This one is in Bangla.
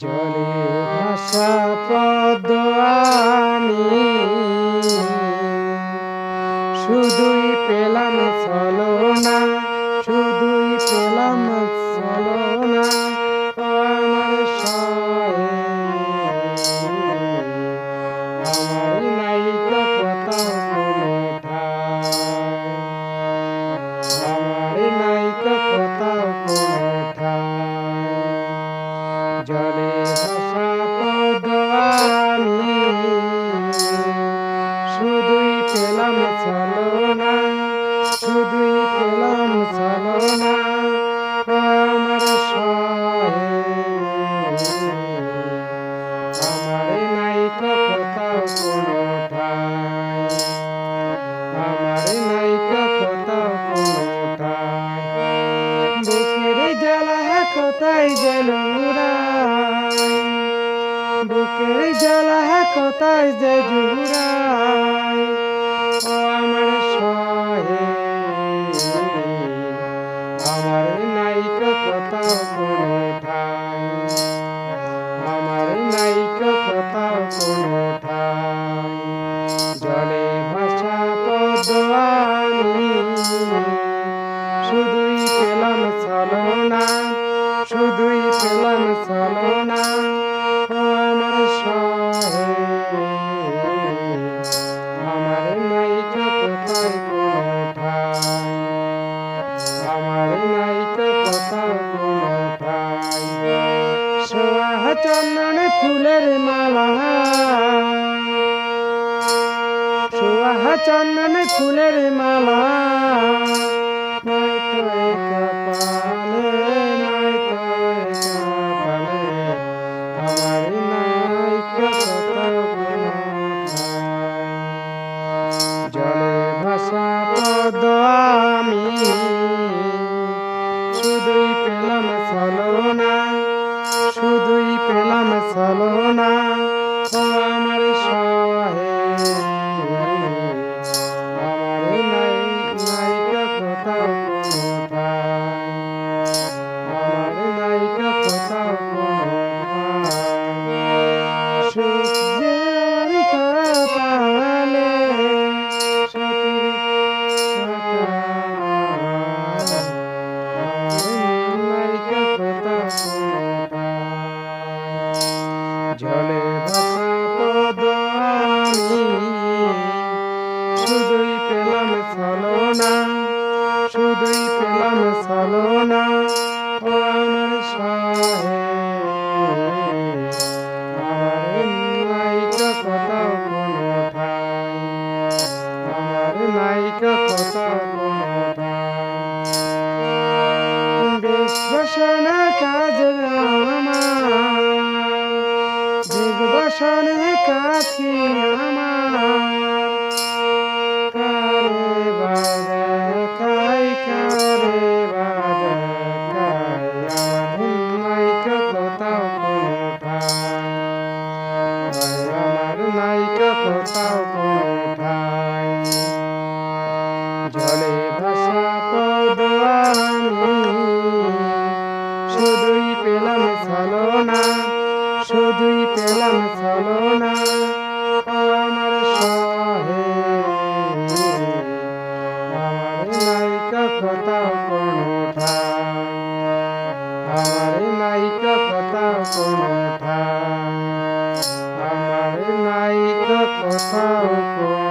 জলে ভাসা পদ্ম আমি শুধুই পেলাম ছলনা, শুধুই পেলাম ছলনা। ও আমার সয়ে আমার নাইকা কোথাও কোনো ঠাই, আমার নাইকা কোথাও কোনো ঠাই। জলে ভাসা পদ্ম আমি শুধুই পেলাম ছলনা, শুধুই পেলাম ছলনা। ও আমার সয়ে আমার নাইকা কোথাও কোনো ঠাই, আমার নাইকা কোথাও কোনো ঠাই। বুকের জ্বালা কোথায় গেল উড়াই, বুকের জ্বালা কোথায় যে জুড়াই। ও আমার সয়ে আমার নাইকা কোথাও কোনো ঠাই, আমার নাইকা কোথাও কোনো ঠাই। জলে ভাসা পদ্ম আমি শুধুই পেলাম ছলনা, শুধুই পেলাম ছলনা। ও আমার সয়ে আমার নাইকা কোথায় কোনো ঠাই, আমার নাইকা কোথাও কোনো ঠাই। সোয়া চন্দন ফুলের মালা, সোয়া চন্দন ফুলের মালা। নয়তো এ কপালে, নয়তো এ কপালে আমার নাইকা কোথাও কোনো ঠাই। জলে ভাসা পদ্ম আমি শুধুই পেলাম ছলনা, শুধুই পেলাম ছলনা। ও আমার সয়ে আমার নাইকা কোথাও কোনো ঠাই, আমার নাইকা কোথাও কোনো ঠাই। সুখ যে আমার কপালে, সখীর কথা আমার নাইকা কোথাও কোনো ঠাই। জলে ভাসা পদ্ম আমি শুধুই পেলাম ছলনা, শুধুই পেলাম ছলনা। ও আমার সয়ে আমার নাইকা কোথাও কোনো ঠাই, আমার নাইকা কোথাও কোনো ঠাই। বেশবাসনা কাজ আমার, বেশবাসনে কাছি আমার। কারে বাদে খাই, কারে বাদে খাই আমার নাইকা কোথাও কোনো ঠাই, আমার নাইকা কোথাও কোনো ঠাই। জলে ভাসা পদ্ম আমি শুধুই পেলাম ছলনা, শুধুই পেলাম ছলনা। ও আমার সয়ে আমার নাইকা কোথাও কোনো ঠাই, আমার নাইকা কোথাও কোনো ঠাই, আমার নাইকা কোথাও কোনো